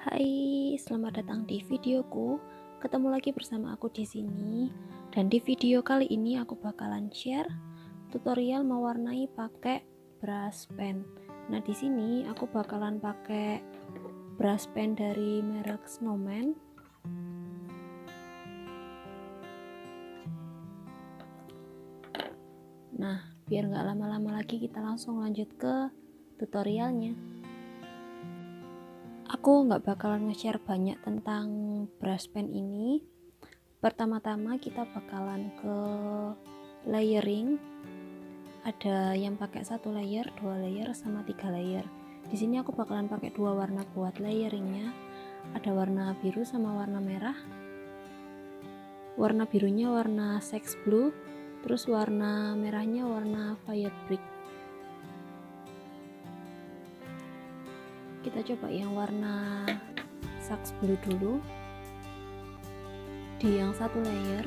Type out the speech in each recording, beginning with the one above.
Hai, selamat datang di videoku. Ketemu lagi bersama aku di sini. Dan di video kali ini aku bakalan share tutorial mewarnai pakai brush pen. Nah, di sini aku bakalan pakai brush pen dari merek Snowman. Nah, biar nggak lama-lama lagi, kita langsung lanjut ke tutorialnya. Aku nggak bakalan nge-share banyak tentang brush pen ini. Pertama-tama kita bakalan ke layering. Ada yang pakai 1 layer, 2 layer, sama 3 layer. Di sini aku bakalan pakai 2 warna buat layeringnya. Ada warna biru sama warna merah. Warna birunya warna Sex Blue, terus warna merahnya warna Fire Brick. Kita coba yang warna Sex Blue dulu. Di yang 1 layer.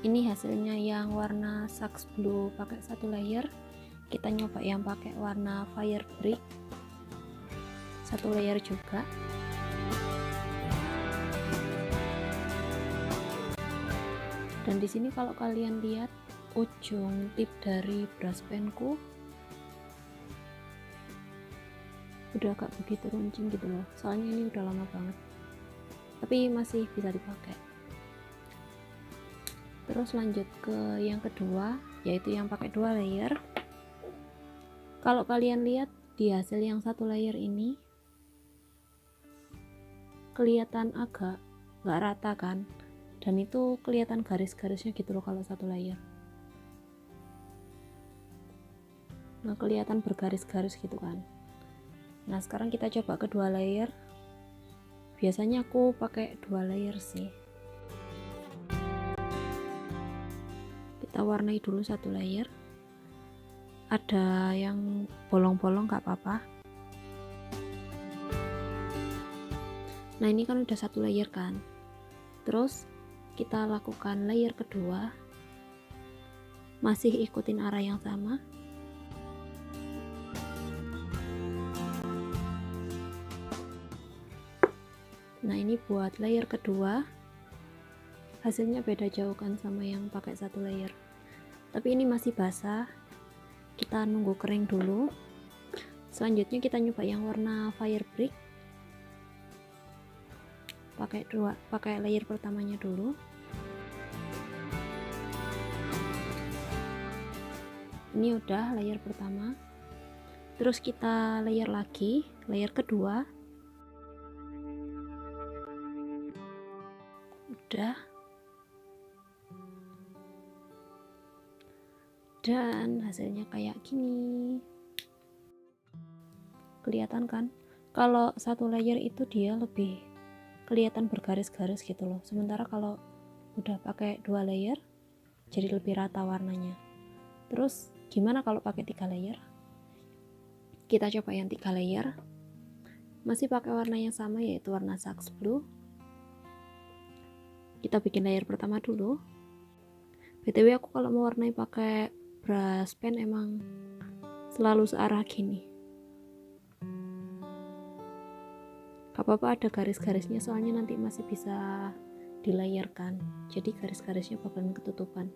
Ini hasilnya yang warna Sex Blue pakai 1 layer. Kita nyoba yang pakai warna Fire Brick 1 layer juga. Dan di sini kalau kalian lihat ujung tip dari brush penku udah agak begitu runcing gitu loh, soalnya ini udah lama banget, tapi masih bisa dipakai. Terus lanjut ke yang kedua, yaitu yang pakai 2 layer. Kalau kalian lihat di hasil yang 1 layer ini kelihatan agak nggak rata kan, dan itu kelihatan garis-garisnya gitu loh kalau 1 layer. Nah, kelihatan bergaris-garis gitu kan. Nah, sekarang kita coba ke 2 layer. Biasanya aku pakai 2 layer sih. Kita warnai dulu 1 layer. Ada yang bolong-bolong gak apa-apa. Nah, ini kan udah 1 layer kan. Terus kita lakukan layer kedua, masih ikutin arah yang sama. Nah, ini buat layer kedua, hasilnya beda jauh kan sama yang pakai 1 layer, tapi ini masih basah. Kita nunggu kering dulu. Selanjutnya kita nyoba yang warna Fire Brick. Pakai layer pertamanya dulu. Ini udah layer pertama. Terus kita layer lagi, layer kedua. Udah. Dan hasilnya kayak gini. Kelihatan kan? Kalau 1 layer itu dia lebih kelihatan bergaris-garis gitu loh, sementara kalau udah pakai 2 layer jadi lebih rata warnanya. Terus gimana kalau pakai 3 layer? Kita coba yang 3 layer, masih pakai warna yang sama, yaitu warna Sex Blue. Kita bikin layer pertama dulu. BTW aku kalau mewarnai pakai brush pen emang selalu searah gini. Gak apa-apa ada garis-garisnya, soalnya nanti masih bisa dilayerkan, jadi garis-garisnya bakalan ketutupan.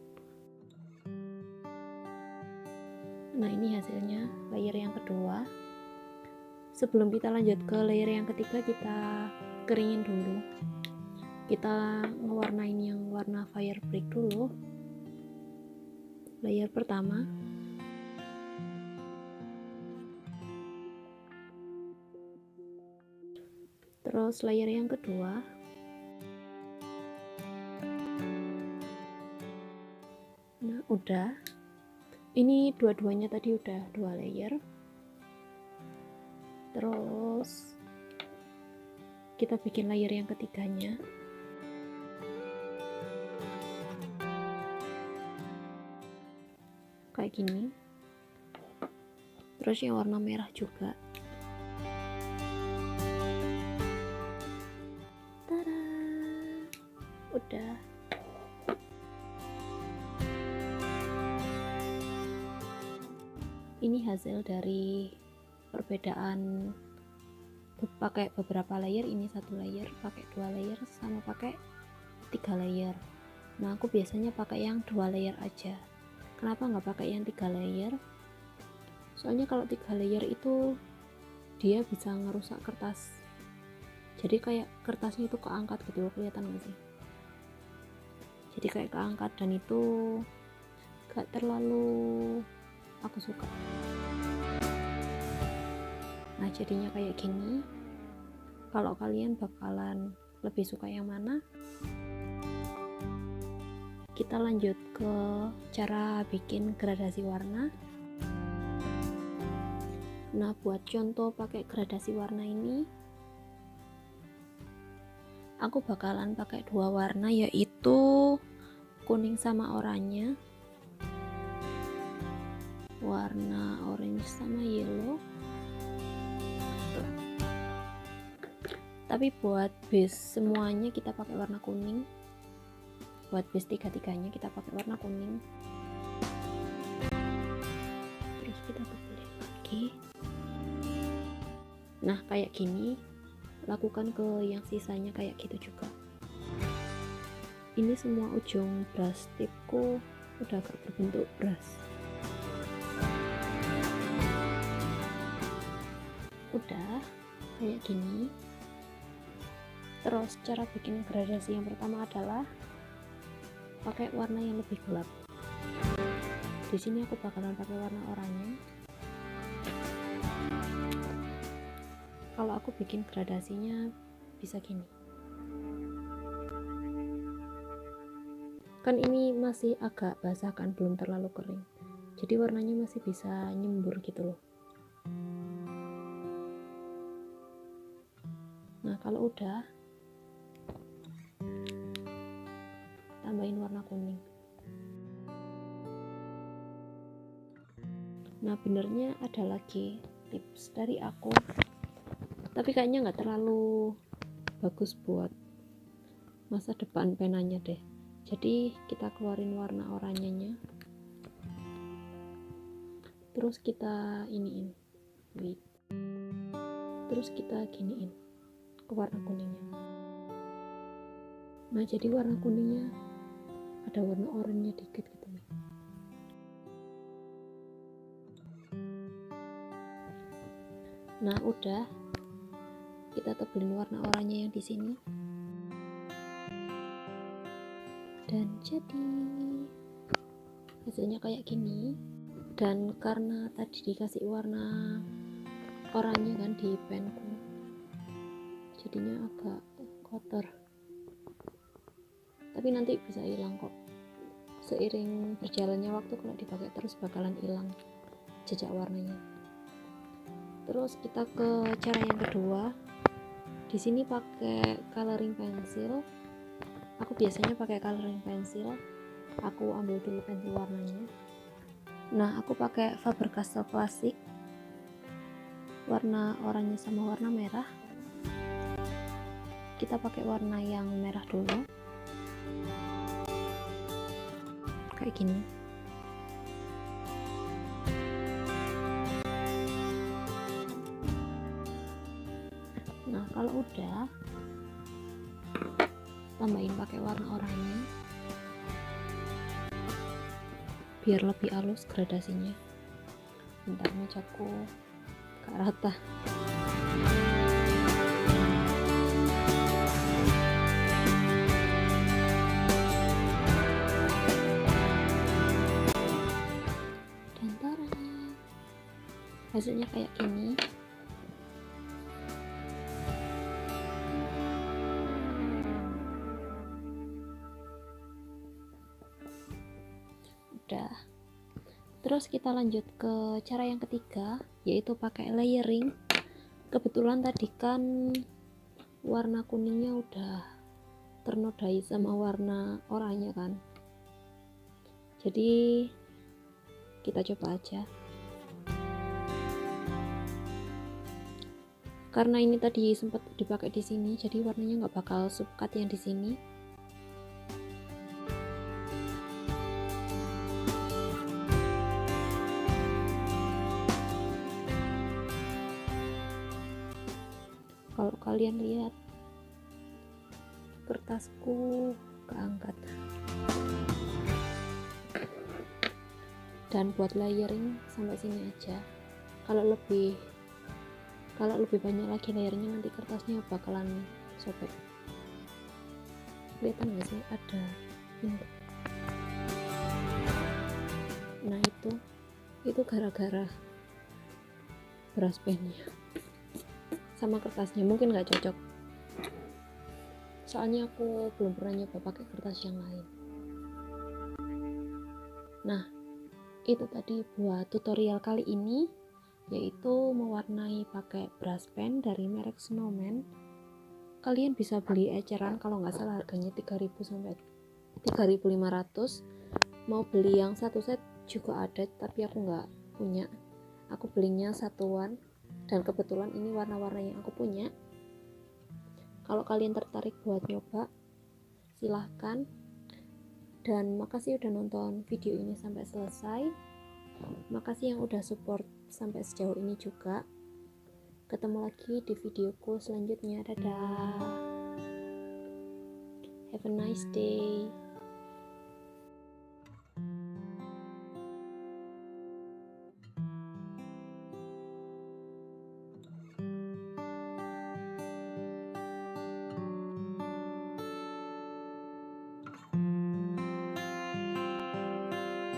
Nah, ini hasilnya layer yang kedua. Sebelum kita lanjut ke layer yang ketiga, kita keringin dulu. Kita ngewarnain yang warna Fire Brick dulu, layer pertama. Terus layer yang kedua. Nah, udah. Ini dua-duanya tadi udah 2 layer. Terus kita bikin layer yang ketiganya. Kayak gini. Terus yang warna merah juga. Tada! Udah. Ini hasil dari perbedaan pakai beberapa layer. Ini 1 layer, pakai 2 layer, sama pakai 3 layer. Nah, aku biasanya pakai yang 2 layer aja. Kenapa nggak pakai yang 3 layer? Soalnya kalau 3 layer itu dia bisa ngerusak kertas. Jadi kayak kertasnya itu keangkat gitu loh, kelihatan nggak sih? Jadi kayak keangkat, dan itu gak terlalu aku suka. Nah, jadinya kayak gini. Kalau kalian bakalan lebih suka yang mana? Kita lanjut ke cara bikin gradasi warna. Nah, buat contoh pakai gradasi warna ini, aku bakalan pakai 2 warna, yaitu kuning sama oranye, warna orange sama yellow. Tapi buat base semuanya kita pakai warna kuning. Buat base tiga-tiganya kita pakai warna kuning. Terus kita tebelin lagi. Nah, kayak gini. Lakukan ke yang sisanya kayak gitu juga. Ini semua ujung brush tipku udah agak berbentuk brush. Udah kayak gini. Terus cara bikin gradasi yang pertama adalah pakai warna yang lebih gelap. Di sini aku bakalan pakai warna oranye. Kalau aku bikin gradasinya bisa gini. Kan ini masih agak basah kan, belum terlalu kering. Jadi warnanya masih bisa nyembur gitu loh. Nah, kalau udah, tambahin warna kuning. Nah, benernya ada lagi tips dari aku, tapi kayaknya nggak terlalu bagus buat masa depan penanya deh. Jadi kita keluarin warna oranyenya, terus kita iniin, terus kita giniin ke warna kuningnya. Nah, jadi warna kuningnya ada warna oranye dikit gitu nih. Nah, udah, kita tebelin warna oranye yang di sini. Dan jadi hasilnya kayak gini. Dan karena tadi dikasih warna oranye kan di penku, jadinya agak kotor. Tapi nanti bisa hilang kok. Seiring berjalannya waktu, kalau dipakai terus bakalan hilang jejak warnanya. Terus kita ke cara yang kedua. Di sini pakai coloring pencil. Aku biasanya pakai coloring pencil. Aku ambil dulu pensil warnanya. Nah, aku pakai Faber-Castell Classic warna oranye sama warna merah. Kita pakai warna yang merah dulu. Kayak gini. Nah, kalau udah, tambahin pakai warna oranye biar lebih halus gradasinya. Bentar, mecaku gak rata. Dan taran, hasilnya kayak gini. Udah. Terus kita lanjut ke cara yang ketiga, yaitu pakai layering. Kebetulan tadi kan warna kuningnya udah ternodai sama warna oranye kan, jadi kita coba aja. Karena ini tadi sempat dipakai di sini, jadi warnanya nggak bakal subkat yang di sini. kalian lihat kertasku keangkat. Dan buat layering sampai sini aja. Kalau lebih banyak lagi layernya nanti kertasnya bakalan sobek. Kelihatan nggak sih ada ini? Nah itu gara-gara brush pennya sama kertasnya mungkin nggak cocok, soalnya aku belum pernah nyoba pakai kertas yang lain. Nah itu tadi buat tutorial kali ini, yaitu mewarnai pakai brush pen dari merek Snowman. Kalian bisa beli eceran, kalau nggak salah harganya 3.000 sampai 3.500. Mau beli yang satu set juga ada, tapi aku nggak punya, aku belinya satuan, dan kebetulan ini warna-warna yang aku punya. Kalau kalian tertarik buat nyoba, silahkan. Dan makasih udah nonton video ini sampai selesai. Makasih yang udah support sampai sejauh ini juga. Ketemu lagi di videoku selanjutnya. Dadah. Have a nice day.